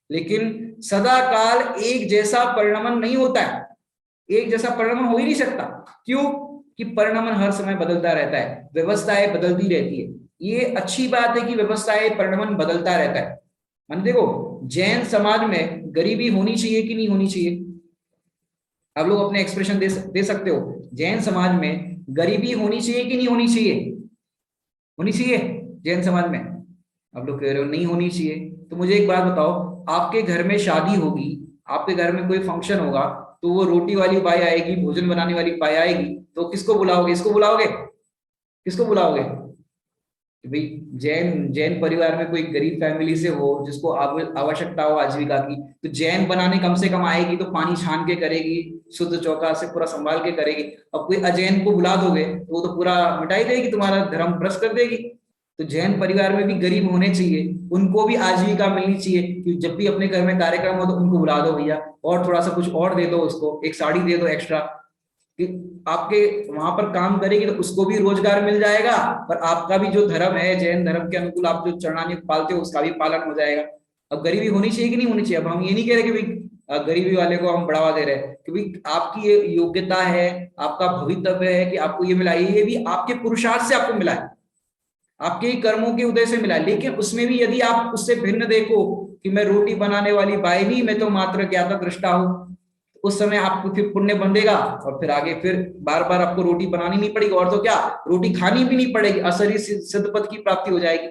लेकिन सदा काल एक जैसा परिणमन नहीं होता है, एक जैसा परिणमन हो ही नहीं सकता। क्यों? कि परिणमन हर समय बदलता रहता है, व्यवस्थाएं बदलती रहती है। ये अच्छी बात है कि व्यवस्थाएं परिणमन बदलता रहता है। मान देखो जैन समाज में गरीबी होनी चाहिए कि नहीं होनी चाहिए? आप लोग अपने एक्सप्रेशन दे सकते हो। जैन समाज में गरीबी होनी चाहिए कि नहीं होनी चाहिए? होनी चाहिए जैन समाज में। आप लोग कह रहे हो नहीं होनी चाहिए। तो मुझे एक बात बताओ, आपके घर में शादी होगी, आपके घर में कोई फंक्शन होगा, तो वो रोटी वाली बाई आएगी, भोजन बनाने वाली बाई आएगी, तो किसको बुलाओगे? इसको बुलाओगे? किसको बुलाओगे? कि भाई जैन जैन परिवार में कोई गरीब फैमिली से हो जिसको आवश्यकता हो आजीविका की, तो जैन बनाने कम से कम आएगी तो पानी छान के करेगी, शुद्ध चौका से पूरा संभाल के करेगी। अब कोई अजैन को बुला दोगे तो वो तो पूरा मिटाई देगी, तुम्हारा धर्म भ्रष्ट कर देगी। तो जैन परिवार में भी गरीब होने चाहिए, उनको भी आजीविका मिलनी चाहिए कि जब भी अपने घर में कार्यक्रम हो तो उनको बुला दो भैया, और थोड़ा सा कुछ और दे दो, उसको एक साड़ी दे दो एक्स्ट्रा, कि आपके वहां पर काम करेगी तो उसको भी रोजगार मिल जाएगा, और आपका भी जो धर्म है जैन धर्म के अनुकूल आप जो चरणानी पालते हो उसका भी पालन हो जाएगा। अब गरीबी होनी चाहिए कि नहीं होनी चाहिए? अब हम ये नहीं कह रहे कि भाई गरीबी वाले को हम बढ़ावा दे रहे हैं, कि भाई आपकी ये योग्यता है, आपका भवितव्य है कि आपको ये मिला, ये भी आपके पुरुषार्थ से आपको मिला है, आपके ही कर्मों के उदय से मिला है। लेकिन उसमें भी यदि आप उससे भिन्न देखो कि मैं रोटी बनाने वाली बाई नहीं, मैं तो मात्र ज्ञाता दृष्टा हूं, उस समय आपको फिर पुण्य बंधेगा, और फिर आगे फिर बार बार आपको रोटी बनानी नहीं पड़ेगी, और तो क्या रोटी खानी भी नहीं पड़ेगी, असरी सिद्ध पद की प्राप्ति हो जाएगी।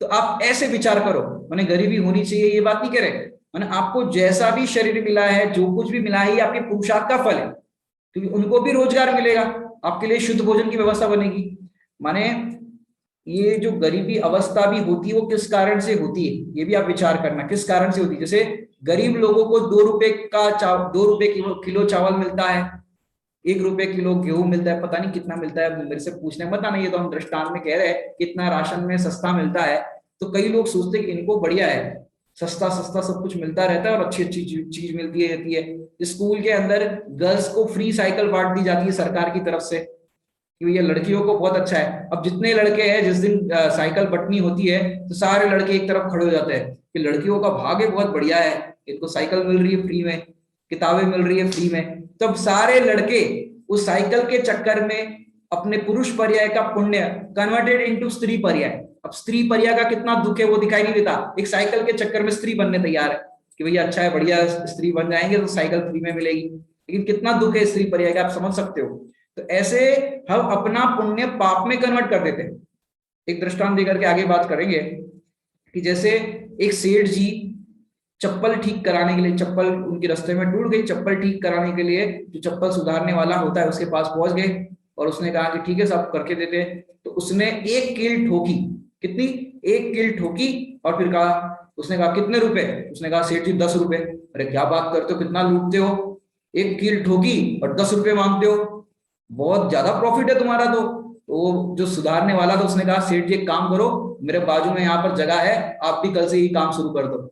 तो आप ऐसे विचार करो, मैंने गरीबी होनी चाहिए ये बात नहीं कह रहे, मैंने आपको जैसा भी शरीर मिला है, जो कुछ भी मिला है, ये आपके पुरुषार्थ का फल है, क्योंकि उनको भी रोजगार मिलेगा, आपके लिए शुद्ध भोजन की व्यवस्था बनेगी। माने ये जो गरीबी अवस्था भी होती है वो किस कारण से होती है, ये भी आप विचार करना, किस कारण से होती है। जैसे गरीब लोगों को 2 रुपए का 2 रुपए किलो चावल मिलता है, 1 रुपए किलो गेहूं मिलता है, पता नहीं कितना मिलता है, मेरे से पूछने मत आना, ये तो हम दृष्टांत में कह रहे हैं कितना राशन में सस्ता मिलता है। तो कई लोग सोचते हैं कि इनको बढ़िया है, सस्ता सस्ता सब कुछ मिलता रहता है और अच्छी अच्छी चीज मिलती रहती है। स्कूल के अंदर गर्ल्स को फ्री साइकिल बांट दी जाती है सरकार की तरफ से कि ये लड़कियों को बहुत अच्छा है। अब जितने लड़के हैं, जिस दिन साइकिल बंटनी होती है तो सारे लड़के एक तरफ खड़े हो जाते हैं कि लड़कियों का भाग्य बहुत बढ़िया है, इनको साइकिल मिल रही है फ्री में, किताबें मिल रही है फ्री में। तब सारे लड़के उस साइकिल के चक्कर में अपने पुरुष पर्याय का पुण्य कन्वर्टेड इनटू स्त्री पर्याय। अब स्त्री पर्याय का कितना दुख है वो दिखाई नहीं देता, एक साइकिल के चक्कर में स्त्री बनने तैयार है कि भैया अच्छा है, बढ़िया स्त्री बन जाएंगे तो साइकिल फ्री में मिलेगी, लेकिन कितना दुख है स्त्री पर्याय का, आप समझ सकते हो। तो ऐसे हम अपना पुण्य पाप में कन्वर्ट कर देते हैं। एक दृष्टांत देकर के आगे बात करेंगे कि जैसे एक सेठ जी चप्पल ठीक कराने के लिए, चप्पल उनके रास्ते में टूट गई, चप्पल ठीक कराने के लिए जो चप्पल सुधारने वाला होता है उसके पास पहुंच गए और उसने कहा कि ठीक है सब करके देते हैं। तो उसने एक कील ठोकी, कितनी? एक कील ठोकी, और फिर कहा, उसने कहा कितने रुपए? उसने कहा सेठ जी 10 रुपए। अरे क्या बात करते हो, कितना लूटते हो, एक कील ठोकी और 10 रुपए मांगते हो, बहुत ज्यादा प्रॉफिट है तुम्हारा। तो वो जो सुधारने वाला था उसने कहा सेठ जी एक काम करो, मेरे बाजू में यहाँ पर जगह है, आप भी कल से ही काम शुरू कर दो,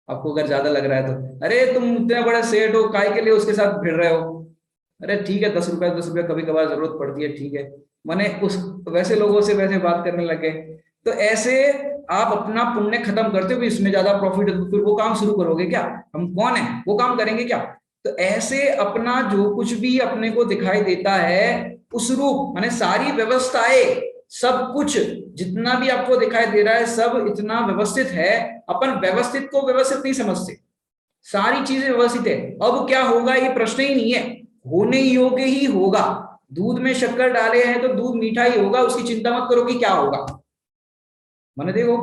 आपको अगर ज्यादा लग रहा है तो। अरे तुम इतने बड़े सेठ हो, काय के लिए उसके साथ भिड़ रहे हो? अरे ठीक है 10 रुपए कभी कभार जरूरत पड़ती है, ठीक है। मैंने उस वैसे लोगों से वैसे बात करने लगे। तो ऐसे आप अपना पुण्य खत्म करते हो, इसमें ज्यादा प्रॉफिट है तो फिर वो काम शुरू करोगे क्या? हम कौन है, वो काम करेंगे क्या? तो ऐसे अपना जो कुछ भी अपने को दिखाई देता है उस रूप, माने सारी व्यवस्थाएं, सब कुछ जितना भी आपको दिखाई दे रहा है सब इतना व्यवस्थित है, अपन व्यवस्थित को व्यवस्थित नहीं समझते, सारी चीजें व्यवस्थित है। अब क्या होगा ये प्रश्न ही नहीं है, होने योग्य ही होगा। दूध में शक्कर डाले हैं तो दूध मीठा ही होगा, उसकी चिंता मत करो कि क्या होगा। मैंने देखो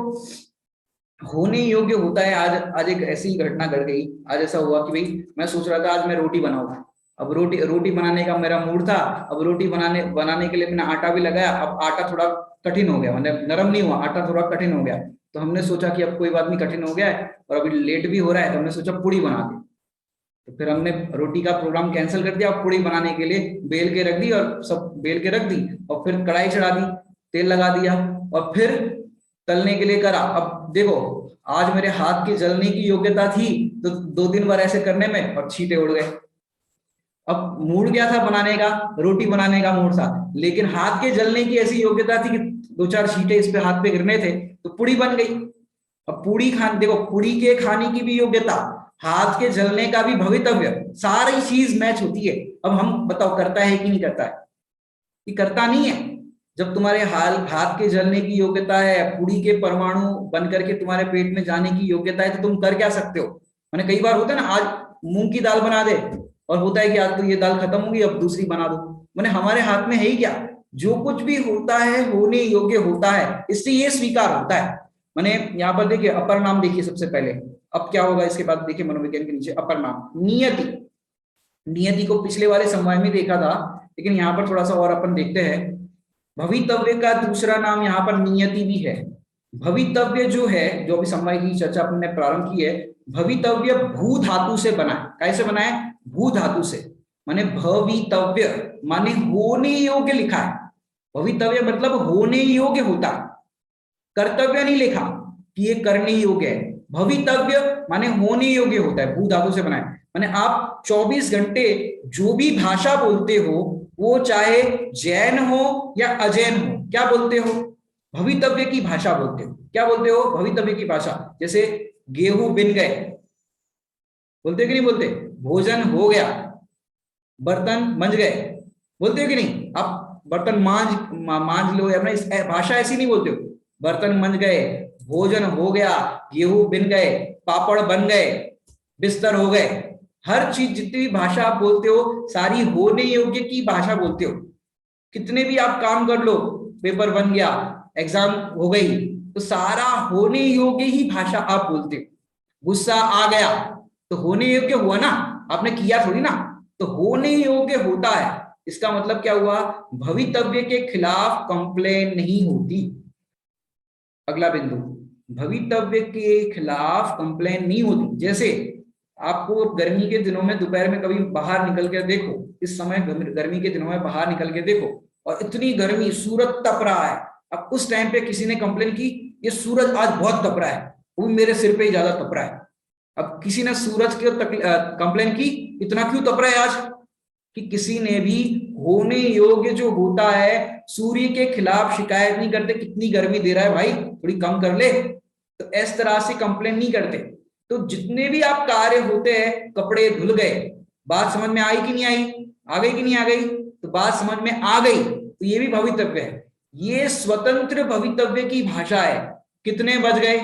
होने योग्य होता है। आज आज एक ऐसी घटना घट गई। आज ऐसा हुआ कि भाई मैं सोच रहा था आज मैं रोटी बनाऊं। अब रोटी रोटी बनाने का मेरा मूड था। अब रोटी बनाने बनाने के लिए मैंने आटा भी लगाया। अब आटा थोड़ा कठिन हो गया, मतलब नरम नहीं हुआ, आटा थोड़ा कठिन हो गया। तो हमने सोचा कि अब कोई बात नहीं, कठिन हो गया है और अभी लेट भी हो रहा है, तो हमने सोचा पूड़ी बना दे। तो फिर हमने रोटी का प्रोग्राम कैंसिल कर दिया। पूड़ी बनाने के लिए बेल के रख दी और सब बेल के रख दी और फिर कढ़ाई चढ़ा दी, तेल लगा दिया और फिर तलने के लिए करा। अब देखो आज मेरे हाथ के जलने की योग्यता थी तो 2-3 बार ऐसे करने में और छींटे उड़ गए। अब मूड क्या था बनाने का, रोटी बनाने का मूड था, लेकिन हाथ के जलने की ऐसी योग्यता थी कि 2-4 छींटे इस पे हाथ पे गिरने थे तो पूड़ी बन गई। अब पूड़ी खान देखो, पूड़ी के खाने की भी योग्यता, हाथ के जलने का भी भवितव्य, सारी चीज मैच होती है। अब हम बताओ करता है कि नहीं करता है? कि करता नहीं है। जब तुम्हारे हाथ के जलने की योग्यता है, पूड़ी के परमाणु बन करके तुम्हारे पेट में जाने की योग्यता है, तो तुम कर क्या सकते हो? मैंने कई बार होता है ना, आज मूंग की दाल बना दे और होता है कि आज तो ये दाल खत्म होगी अब दूसरी बना दो। मैंने हमारे हाथ में है ही क्या? जो कुछ भी होता है होने योग्य होता है, इससे ये स्वीकार होता है। मैंने यहाँ पर देखिए अपर नाम देखिए सबसे पहले। अब क्या होगा इसके बाद देखिए मनोविज्ञान के नीचे अपर नाम नियति। नियति को पिछले वाले समवाय में देखा था, लेकिन यहाँ पर थोड़ा सा और अपन देखते हैं। भवितव्य का दूसरा नाम यहाँ पर नियति भी है। भवितव्य जो है, जो अभी समवाय की चर्चा अपने प्रारंभ की है, भवितव्य भू धातु से बना है। कैसे बना है? भू धातु से। माने भवितव्य माने होने योग्य लिखा है। भवितव्य मतलब होने योग्य होता है, कर्तव्य नहीं लिखा कि ये करने योग्य है। भवितव्य माने होने योग्य होता है, भू धातु से बना है। माने आप 24 घंटे जो भी भाषा बोलते हो, वो चाहे जैन हो या अजैन हो, क्या बोलते हो? भवितव्य की भाषा बोलते हो। क्या बोलते हो? भवितव्य की भाषा। जैसे गेहूं बिन गए, बोलते हो कि नहीं बोलते? भोजन हो गया, बर्तन मंज गए, बोलते हो कि नहीं? आप बर्तन मांज लो, या इस भाषा ऐसी नहीं बोलते हो। बर्तन मंज गए, भोजन हो गया, गेहूं बिन गए, पापड़ बन गए, बिस्तर हो गए। हर चीज जितनी भी भाषा आप बोलते हो, सारी होने योग्य की भाषा बोलते हो। कितने भी आप काम कर लो, पेपर बन गया, एग्जाम हो गई, तो सारा होने योग्य ही भाषा आप बोलते हो। गुस्सा आ गया तो होने योग्य हुआ ना, आपने किया थोड़ी ना, तो होने योग्य होता है। इसका मतलब क्या हुआ? भवितव्य के खिलाफ कंप्लेन नहीं होती। अगला बिंदु, भवितव्य के खिलाफ कंप्लेन नहीं होती। जैसे आपको गर्मी के दिनों में दोपहर में कभी बाहर निकल के देखो, इस समय गर्मी के दिनों में बाहर निकल के देखो और इतनी गर्मी, सूरज तप रहा है। अब उस टाइम पे किसी ने कंप्लेन की, ये सूरज आज बहुत तप रहा है, वो भी मेरे सिर पे ही ज्यादा तप रहा है। अब किसी ने सूरज की कंप्लेन की, इतना क्यों तप रहा है आज? कि किसी ने भी होने योग्य जो होता है, सूर्य के खिलाफ शिकायत नहीं करते, कितनी गर्मी दे रहा है भाई, थोड़ी कम कर ले, तो इस तरह से कंप्लेन नहीं करते। तो जितने भी आप कार्य होते हैं, कपड़े धुल गए, बात समझ में आई कि नहीं आई? आ गई कि नहीं आ गई? तो बात समझ में आ गई, तो ये भी भवितव्य है। ये स्वतंत्र भवितव्य की भाषा है। कितने बज गए?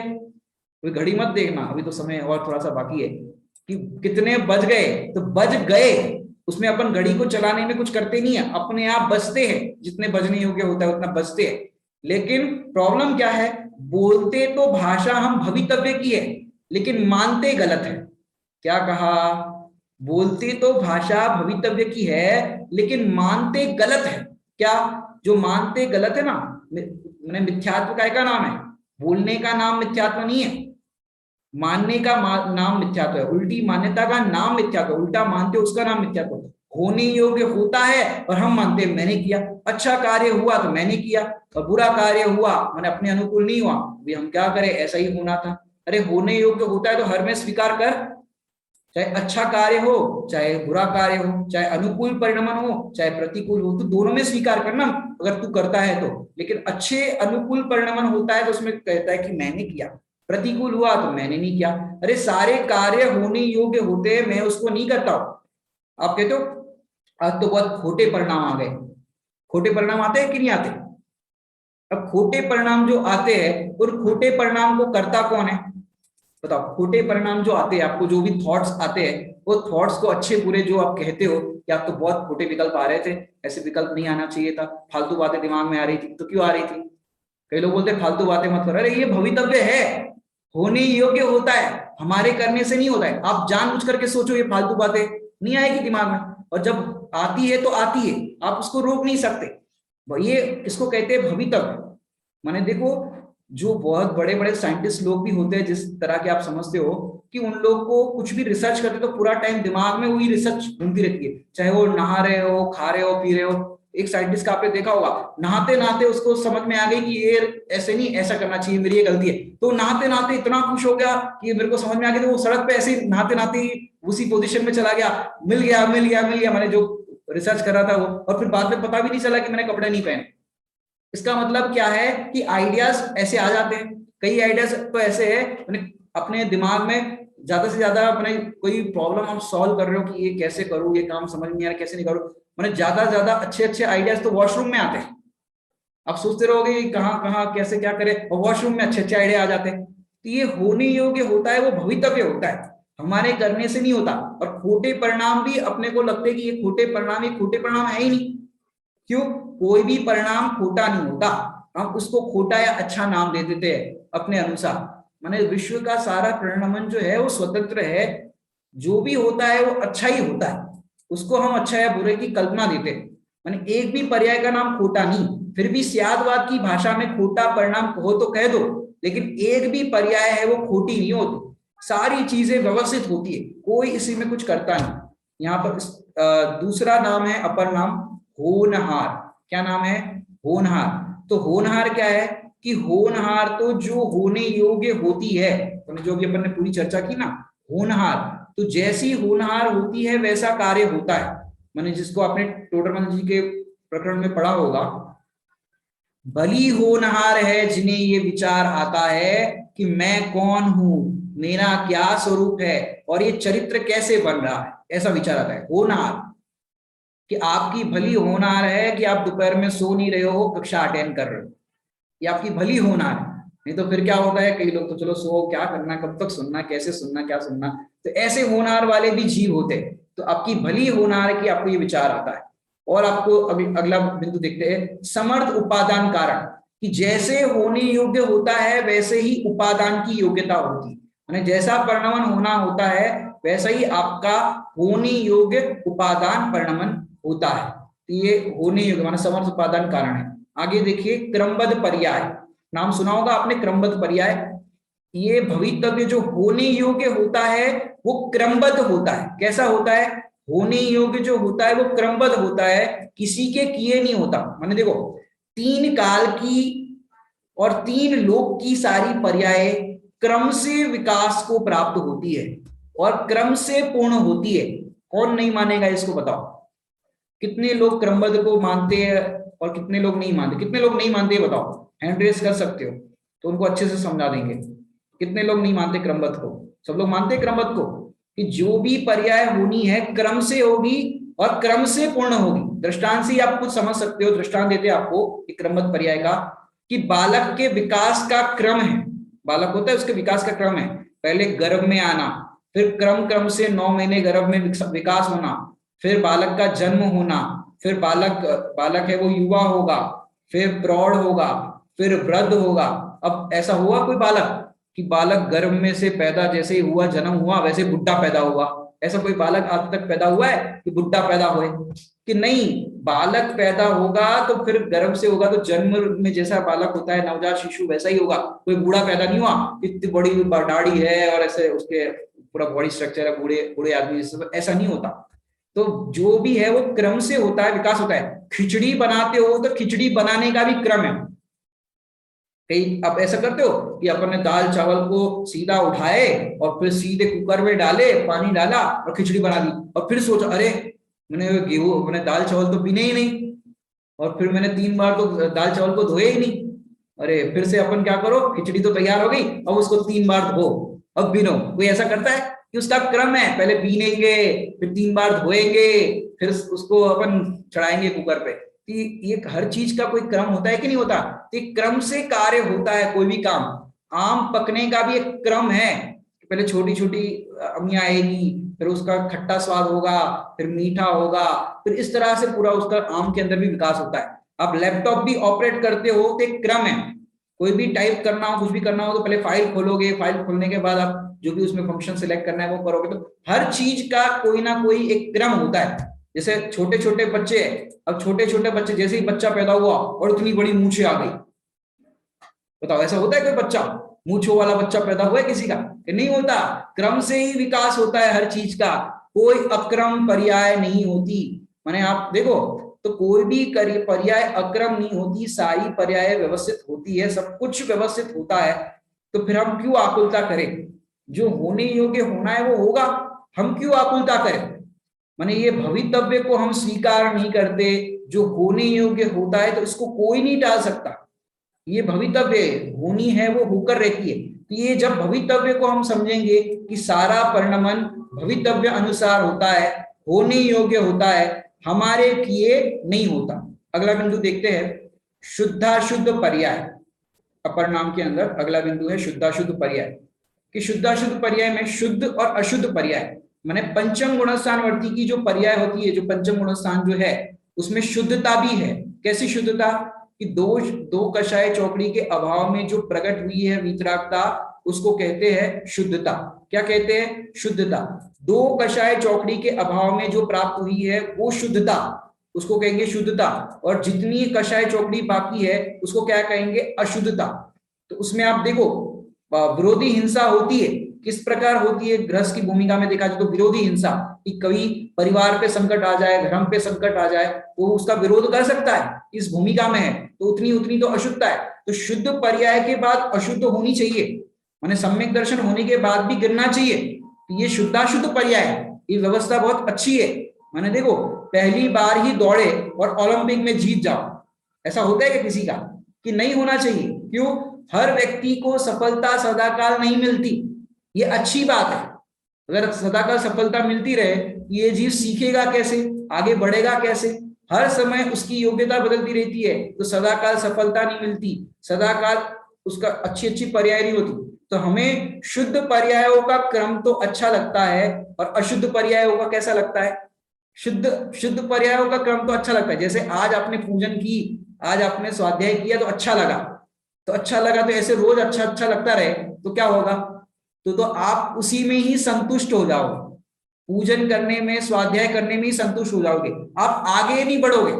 कोई घड़ी मत देखना, अभी तो समय और थोड़ा सा बाकी है। कि कितने बज गए, तो बज गए, उसमें अपन घड़ी को चलाने में कुछ करते नहीं है, अपने आप बजते हैं। जितने बजने योग्य होता है उतना बजते हैं। लेकिन प्रॉब्लम क्या है? बोलते तो भाषा हम भवितव्य की है, लेकिन मानते गलत है। क्या कहा? बोलते तो भाषा भवितव्य की है, लेकिन मानते गलत है। क्या? जो मानते गलत है ना, मैंने मिथ्यात्व का नाम है। बोलने का नाम मिथ्यात्व नहीं है, मानने का नाम मिथ्यात्व है। उल्टी मान्यता का नाम मिथ्यात्व, उल्टा मानते उसका नाम मिथ्यात्व। होने योग्य होता है और हम मानते हैं मैंने किया। अच्छा कार्य हुआ तो मैंने किया, और बुरा कार्य हुआ मैंने अपने अनुकूल नहीं हुआ, भी हम क्या करें, ऐसा ही होना था। अरे होने योग्य होता है तो हर में स्वीकार कर, चाहे अच्छा कार्य हो चाहे बुरा कार्य हो, चाहे अनुकूल परिणमन हो चाहे प्रतिकूल हो, तो दोनों में स्वीकार करना अगर तू करता है तो। लेकिन अच्छे अनुकूल परिणमन होता है तो उसमें कहता है कि मैंने किया, प्रतिकूल हुआ तो मैंने नहीं किया। अरे सारे कार्य होने योग्य होते हैं, मैं उसको नहीं करता हूं। आप कहते हो आज तो बहुत खोटे परिणाम आ गए। खोटे परिणाम आते हैं कि नहीं आते? अब खोटे परिणाम जो आते हैं, उन खोटे परिणाम को करता कौन है? बताओ। खोटे परिणाम जो आते हैं, आपको जो भी थॉट्स आते हैं, वो थॉट्स को अच्छे बुरे जो आप कहते हो कि आप तो बहुत खोटे विकल्प आ रहे थे, ऐसे विकल्प नहीं आना चाहिए था, फालतू बातें दिमाग में आ रही थी, तो क्यों आ रही थी? कई लोग बोलते हैं फालतू बातें मत करो, अरे ये भवितव्य है, होने योग्य होता है, हमारे करने से नहीं होता है। आप जानबूझ करके सोचो ये फालतू बातें, नहीं आएगी दिमाग में, और जब आती है तो आती है, आप उसको रोक नहीं सकते। ये इसको कहते हैं भवितव्य। माने देखो, जो बहुत बड़े बड़े साइंटिस्ट लोग भी होते हैं, जिस तरह के आप समझते हो कि उन लोग को कुछ भी रिसर्च करते तो पूरा टाइम दिमाग में वही रिसर्च घूमती रहती है, चाहे वो नहा रहे हो, खा रहे हो, पी रहे हो। एक साइंटिस्ट का आपने देखा होगा, नहाते नहाते उसको समझ में आ गई कि ये ऐसे नहीं, ऐसा करना चाहिए, मेरी ये गलती है, तो नहाते नहाते इतना खुश हो गया कि मेरे को समझ में आ गया, तो वो सड़क पे ऐसे ही नहाते नहाते ही उसी पोजीशन में चला गया, मिल गया मिल गया मिल गया, मैंने जो रिसर्च कर रहा था वो, और फिर बाद में पता भी नहीं चला कि मैंने कपड़े नहीं पहने। इसका मतलब क्या है कि आइडियाज ऐसे आ जाते हैं। कई आइडियाज तो ऐसे है, अपने दिमाग में ज्यादा से ज्यादा अपने कोई प्रॉब्लम आप सॉल्व कर रहे हो कि ये कैसे करूं, ये काम समझ में आ रहा कैसे नहीं करूं, मैंने ज्यादा ज्यादा अच्छे अच्छे आइडियाज तो वॉशरूम में आते हैं। आप सोचते रहोगे कहाँ कहाँ कैसे क्या करें, और वॉशरूम में अच्छे अच्छे आइडिया आ जाते हैं। तो ये होने योग्य होता है, वो भवितव्य होता है, हमारे करने से नहीं होता। और खोटे परिणाम भी अपने को लगते हैं कि ये खोटे परिणाम, ये खोटे परिणाम है ही नहीं। क्यों? कोई भी परिणाम खोटा नहीं होता, हम उसको खोटा या अच्छा नाम दे देते हैं अपने अनुसार। माने विश्व का सारा परिणाम जो है वो स्वतंत्र है, जो भी होता है वो अच्छा ही होता है, उसको हम अच्छा या बुरे की कल्पना देते हैं। माने एक भी पर्याय का नाम खोटा नहीं, फिर भी स्यादवाद की भाषा में खोटा परिणाम हो तो कह दो, लेकिन एक भी पर्याय है वो खोटी नहीं होती, सारी चीजें व्यवस्थित होती है, कोई इसी में कुछ करता नहीं। यहाँ पर दूसरा नाम है, अपर नाम होनहार। क्या नाम है? होनहार। तो होनहार क्या है कि होनहार तो जो होने योग्य होती है, तो जो भी अपन ने पूरी चर्चा की ना, होनहार तो जैसी होनहार होती है वैसा कार्य होता है। मैंने जिसको आपने टोडरमल जी के प्रकरण में पढ़ा होगा, भली होनहार है जिन्हें ये विचार आता है कि मैं कौन हूं, मेरा क्या स्वरूप है, और ये चरित्र कैसे बन रहा है, ऐसा विचार आता है। होनहार कि आपकी भली होनहार है कि आप दोपहर में सो नहीं रहे हो, कक्षा अटेंड कर रहे हो, ये आपकी भली होनहार है। नहीं तो फिर क्या होता है, कई लोग तो चलो सो, क्या करना, कब तक सुनना, कैसे सुनना, क्या सुनना, तो ऐसे होनहार वाले भी जीव होते हैं। तो आपकी भली होनहार है कि आपको ये विचार आता है। और आपको अभी अगला बिंदु देखते हैं, समर्थ उपादान कारण, कि जैसे होने योग्य होता है वैसे ही उपादान की योग्यता होती है, जैसा परिणमन होना होता है वैसा ही आपका होने योग्य उपादान परिणमन होता है। तो ये होने योग्य माना समर्थ उपादान कारण है। आगे देखिए, क्रमबद्ध पर्याय, नाम सुना होगा आपने, क्रमबद्ध पर्याय। ये भवितव्य जो होने योग्य होता है वो क्रमबद्ध होता है। कैसा होता है? होने योग्य जो होता है वो क्रमबद्ध होता है, किसी के किए नहीं होता। माने देखो, तीन काल की और तीन लोक की सारी पर्याय क्रम से विकास को प्राप्त होती है और क्रम से पूर्ण होती है। कौन नहीं मानेगा इसको बताओ? कितने लोग क्रमबद्ध को मानते हैं और कितने लोग नहीं मानते? कितने लोग नहीं मानते बताओ, हैंड रेस कर सकते हो तो उनको अच्छे से समझा देंगे। कितने लोग नहीं मानते क्रमबद्ध को? सब लोग मानते हैं क्रमबद्ध को, कि जो भी पर्याय होनी है क्रम से होगी और क्रम से पूर्ण होगी। दृष्टांत से आप कुछ समझ सकते हो, दृष्टांत देते हैं आपको क्रमबद्ध पर्याय का, कि बालक के विकास का क्रम है, बालक होता है उसके विकास का क्रम है, पहले गर्भ में आना, फिर क्रम क्रम से 9 महीने गर्भ में विकास होना, फिर बालक का जन्म होना, फिर बालक बालक है वो युवा होगा, फिर प्रौढ़ होगा, फिर वृद्ध होगा। अब ऐसा हुआ कोई बालक कि बालक गर्भ में से पैदा जैसे ही हुआ, जन्म हुआ, वैसे बुढ़ा पैदा हुआ? ऐसा कोई बालक आज तक पैदा हुआ है कि बुढ़ा पैदा हुए? कि नहीं, बालक पैदा होगा तो फिर गर्भ से होगा तो जन्म में जैसा बालक होता है नवजात शिशु वैसा ही होगा, कोई बूढ़ा पैदा नहीं हुआ, इतनी बड़ी दाढ़ी है और ऐसे उसके पूरा बॉडी स्ट्रक्चर है, बूढ़े बूढ़े आदमी, ऐसा नहीं होता। तो जो भी है वो क्रम से होता है, विकास होता है। खिचड़ी बनाते हो तो खिचड़ी बनाने का भी क्रम है। कहीं आप ऐसा करते हो कि अपन ने दाल चावल को सीधा उठाए और फिर सीधे कुकर में डाले, पानी डाला और खिचड़ी बना दी, और फिर सोचा अरे मैंने दाल चावल तो पीने ही नहीं, और फिर मैंने 3 बार तो दाल चावल को धोए ही नहीं, अरे फिर से अपन क्या करो, खिचड़ी तो तैयार हो गई, अब उसको 3 बार धो, अब बीनो। कोई ऐसा करता है? कि उसका क्रम है, पहले बीनेंगे, फिर 3 बार धोएंगे, फिर उसको अपन चढ़ाएंगे कुकर पे। ये हर चीज का कोई क्रम होता है कि नहीं होता? तो क्रम से कार्य होता है कोई भी काम। आम पकने का भी एक क्रम है, पहले छोटी छोटी अमियां आएगी, फिर उसका खट्टा स्वाद होगा, फिर मीठा होगा, फिर इस तरह से पूरा उसका आम के अंदर भी विकास होता है। आप लैपटॉप भी ऑपरेट करते हो तो एक क्रम है, कोई भी टाइप करना हो, कुछ भी करना हो तो पहले फाइल खोलोगे, फाइल खोलने के बाद आप जो भी उसमें फंक्शन सिलेक्ट करना है वो करोगे। तो हर चीज का कोई ना कोई एक क्रम होता है। जैसे छोटे छोटे बच्चे हैं, अब छोटे छोटे बच्चे, जैसे ही बच्चा पैदा हुआ और इतनी बड़ी मूछें आ गई, बताओ ऐसा होता है कोई बच्चा, मूंछों वाला बच्चा पैदा हुआ है किसी का? कि नहीं होता। क्रम से ही विकास होता है हर चीज का, कोई अक्रम पर्याय नहीं होती। माने आप देखो तो कोई भी पर्याय अक्रम नहीं होती, सारी पर्याय व्यवस्थित होती है, सब कुछ व्यवस्थित होता है। तो फिर हम क्यों आकुलता करें? जो होने योग्य होना है वो होगा, हम क्यों आकुलता करें? माने ये भवितव्य को हम स्वीकार नहीं करते, जो होने योग्य होता है तो इसको कोई नहीं टाल सकता। ये भवितव्य होनी है, वो होकर रहती है। तो ये जब भवितव्य को हम समझेंगे कि सारा परिणमन भवितव्य अनुसार होता है, होने योग्य होता है, हमारे किए नहीं होता। अगला बिंदु देखते हैं, शुद्धाशुद्ध पर्याय। अपर नाम के अंदर अगला बिंदु है शुद्धाशुद्ध पर्याय। कि शुद्धाशुद्ध पर्याय में शुद्ध और अशुद्ध पर्याय, माने पंचम गुणस्थानवर्ती की जो पर्याय होती है, जो पंचम गुणस्थान जो है उसमें शुद्धता भी है। कैसी शुद्धता? कि दो कषाय चौकड़ी के अभाव में जो प्रकट हुई है वीतरागता, उसको कहते हैं शुद्धता। क्या कहते हैं? शुद्धता। दो कषाय चौकड़ी के अभाव में जो प्राप्त हुई है वो शुद्धता, उसको कहेंगे शुद्धता। और जितनी कषाय चौकड़ी बाकी है उसको क्या कहेंगे? अशुद्धता। तो उसमें आप देखो विरोधी हिंसा होती है, किस प्रकार होती है? गृहस्थ की भूमिका में देखा जाए तो विरोधी हिंसा, कि कभी परिवार पे संकट आ जाए, धर्म पे संकट आ जाए, तो उसका विरोध कर सकता है, इस भूमिका में है तो उतनी उतनी तो अशुद्धता है। तो शुद्ध पर्याय के बाद अशुद्ध होनी चाहिए, माने सम्यक दर्शन होने के बाद भी गिरना चाहिए। तो ये शुद्धाशुद्ध पर्याय है, ये व्यवस्था बहुत अच्छी है। माने देखो, पहली बार ही दौड़े और ओलंपिक में जीत जाओ, ऐसा होता है क्या किसी का? कि नहीं होना चाहिए। क्यों? हर व्यक्ति को सफलता सदाकाल नहीं मिलती, ये अच्छी बात है। अगर सदाकाल सफलता मिलती रहे, ये जीव सीखेगा कैसे, आगे बढ़ेगा कैसे? हर समय उसकी योग्यता बदलती रहती है, तो सदाकाल सफलता नहीं मिलती, सदाकाल उसका अच्छी अच्छी पर्याय नहीं होती। तो हमें शुद्ध पर्यायों का क्रम तो अच्छा लगता है, और अशुद्ध पर्यायों का कैसा लगता है? शुद्ध शुद्ध पर्यायों का क्रम तो अच्छा लगता है। जैसे आज आपने पूजन की, आज आपने स्वाध्याय किया तो अच्छा लगा, तो अच्छा लगा तो ऐसे रोज अच्छा अच्छा लगता रहे तो क्या होगा? तो आप उसी में ही संतुष्ट हो जाओगे, पूजन करने में, स्वाध्याय करने में ही संतुष्ट हो जाओगे, आप आगे नहीं बढ़ोगे,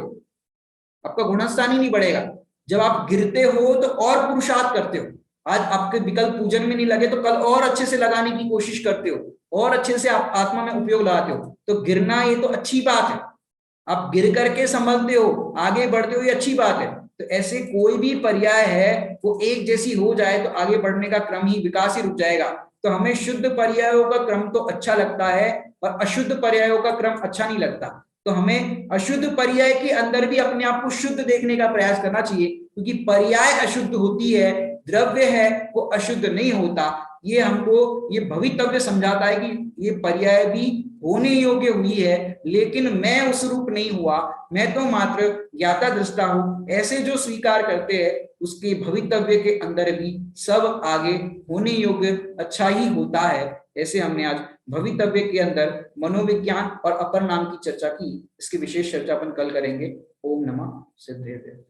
आपका गुणस्थान ही नहीं बढ़ेगा। जब आप गिरते हो तो और पुरुषार्थ करते हो, आज आपके विकल्प पूजन में नहीं लगे तो कल और अच्छे से लगाने की कोशिश करते हो, और अच्छे से आप आत्मा में उपयोग लगाते हो। तो गिरना ये तो अच्छी बात है, आप गिर करके संभलते हो, आगे बढ़ते हो, ये अच्छी बात है। तो ऐसे कोई भी पर्याय है वो एक जैसी हो जाए तो आगे बढ़ने का क्रम ही, विकास ही रुक जाएगा। तो हमें शुद्ध पर्यायों का क्रम तो अच्छा लगता है, और अशुद्ध पर्यायों का क्रम अच्छा नहीं लगता। तो हमें अशुद्ध पर्याय के अंदर भी अपने आप को शुद्ध देखने का प्रयास करना चाहिए, क्योंकि पर्याय अशुद्ध होती है, द्रव्य है वो अशुद्ध नहीं होता। ये हमको ये भवितव्य समझाता है कि ये पर्याय भी होने योग्य हुई है, लेकिन मैं उस रूप नहीं हुआ, मैं तो मात्र ज्ञाता दृष्टा हूं। ऐसे जो स्वीकार करते हैं उसके भवितव्य के अंदर भी सब आगे होने योग्य अच्छा ही होता है। ऐसे हमने आज भवितव्य के अंदर मनोविज्ञान और अपर नाम की चर्चा की। इसकी विशेष चर्चा अपन कल करेंगे। ओम नमः सिद्धेश्वराय।